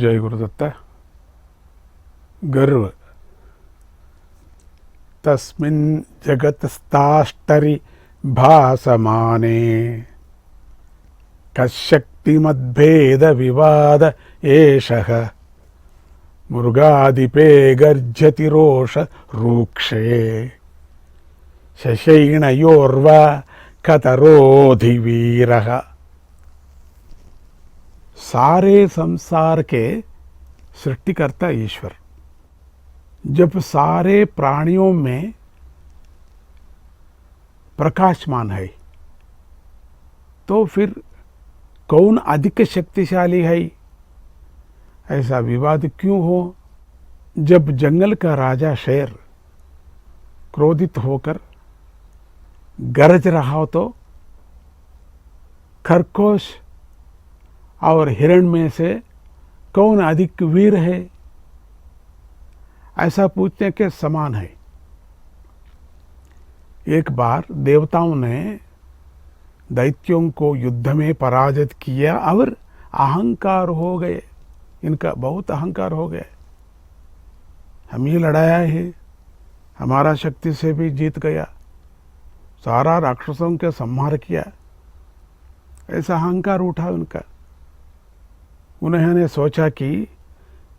जय गुरुदत्त। गर्व तस्मिन् जगतस्ताष्टरि भासमाने कशक्तिमद्भेद विवाद एषः मृगादिपे गर्जति रोष रूक्षे शशैणयोर्वा कतरोधिवीरः। सारे संसार के सृष्टिकर्ता ईश्वर जब सारे प्राणियों में प्रकाशमान है तो फिर कौन अधिक शक्तिशाली है, ऐसा विवाद क्यों हो। जब जंगल का राजा शेर क्रोधित होकर गरज रहा हो तो खरगोश और हिरण में से कौन अधिक वीर है, ऐसा पूछने के समान है। एक बार देवताओं ने दैत्यों को युद्ध में पराजित किया और अहंकार हो गए, इनका बहुत अहंकार हो गया। हम ही लड़ाया है, हमारा शक्ति से भी जीत गया, सारा राक्षसों के संहार किया, ऐसा अहंकार उठा उनका। उन्होंने सोचा कि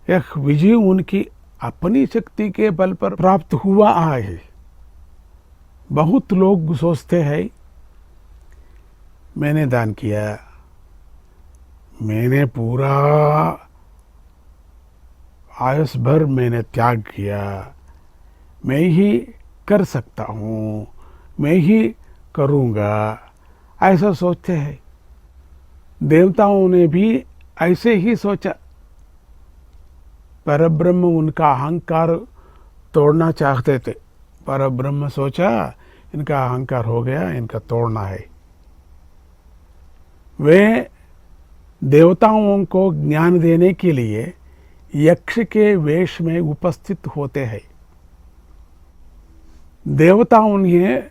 यह विजय उनकी अपनी शक्ति के बल पर प्राप्त हुआ है। बहुत लोग सोचते हैं मैंने दान किया, मैंने पूरा आयुष भर मैंने त्याग किया, मैं ही कर सकता हूँ, मैं ही करूँगा, ऐसा सोचते हैं। देवताओं ने भी ऐसे ही सोचा। परब्रह्म उनका अहंकार तोड़ना चाहते थे। परब्रह्म सोचा इनका अहंकार हो गया, इनका तोड़ना है। वे देवताओं को ज्ञान देने के लिए यक्ष के वेश में उपस्थित होते हैं। देवता उन्हें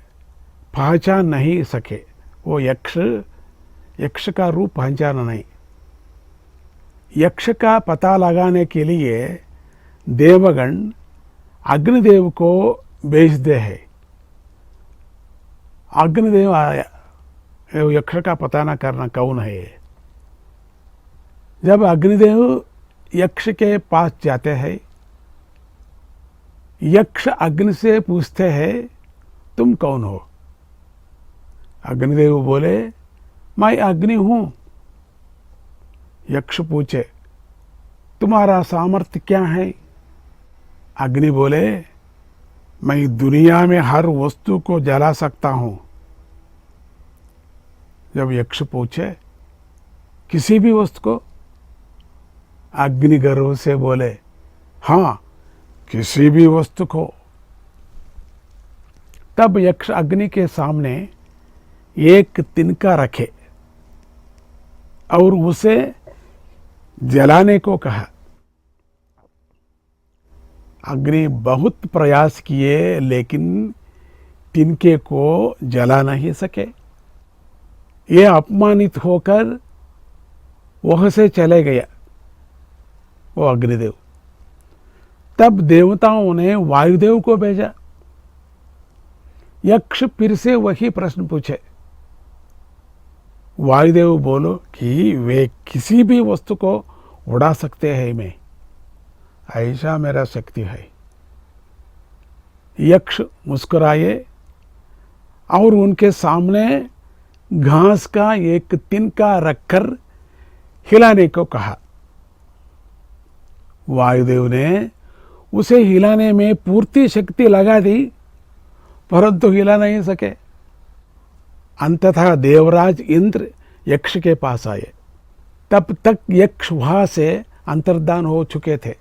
पहचान नहीं सके, वो यक्ष का रूप पहचाना नहीं। यक्ष का पता लगाने के लिए देवगण अग्निदेव को भेजते हैं। अग्निदेव आया, यक्ष का पता न करना कौन है। जब अग्निदेव यक्ष के पास जाते हैं, यक्ष अग्नि से पूछते हैं तुम कौन हो। अग्निदेव बोले मैं अग्नि हूं। यक्ष पूछे तुम्हारा सामर्थ्य क्या है। अग्नि बोले मैं दुनिया में हर वस्तु को जला सकता हूं। जब यक्ष पूछे किसी भी वस्तु को, अग्नि गर्व से बोले हाँ किसी भी वस्तु को। तब यक्ष अग्नि के सामने एक तिनका रखे और उसे जलाने को कहा। अग्नि बहुत प्रयास किए लेकिन तिनके को जला नहीं सके। ये अपमानित होकर वह से चले गया वो अग्निदेव। तब देवताओं ने वायुदेव को भेजा। यक्ष फिर से वही प्रश्न पूछे। वायुदेव बोलो कि वे किसी भी वस्तु को उड़ा सकते हैं, मैं ऐसा मेरा शक्ति है। यक्ष मुस्कुराए और उनके सामने घास का एक तिनका रखकर हिलाने को कहा। वायुदेव ने उसे हिलाने में पूर्ति शक्ति लगा दी, परंतु हिला नहीं सके। अंततः देवराज इंद्र यक्ष के पास आए। तब तक यक्ष वहां से अंतर्धान हो चुके थे।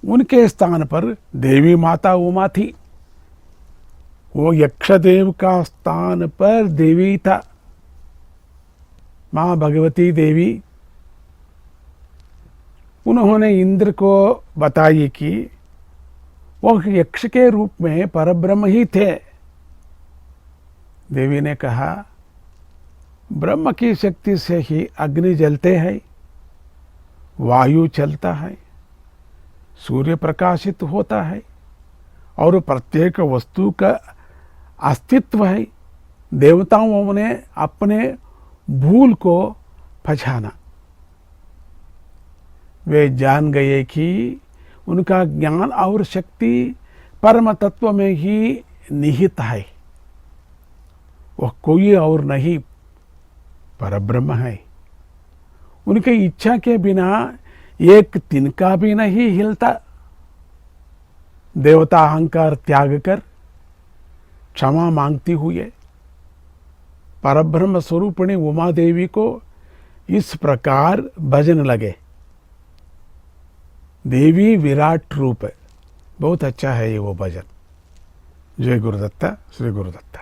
उनके स्थान पर देवी माता उमा थी। वो यक्षदेव का स्थान पर देवी था, मां भगवती देवी। उन्होंने इंद्र को बताई कि वह यक्ष के रूप में परब्रह्म ही थे। देवी ने कहा ब्रह्म की शक्ति से ही अग्नि जलते हैं, वायु चलता है, सूर्य प्रकाशित होता है और प्रत्येक वस्तु का अस्तित्व है। देवताओं ने अपने भूल को पहचाना। वे जान गए कि उनका ज्ञान और शक्ति परम तत्व में ही निहित है। वह कोई और नहीं, परब्रह्म है। उनकी इच्छा के बिना एक तिनका भी नहीं हिलता। देवता अहंकार त्याग कर क्षमा मांगती हुए परब्रह्म स्वरूपिणी उमा देवी को इस प्रकार भजन लगे। देवी विराट रूप है। बहुत अच्छा है ये वो भजन। जय गुरुदत्ता, श्री गुरुदत्ता।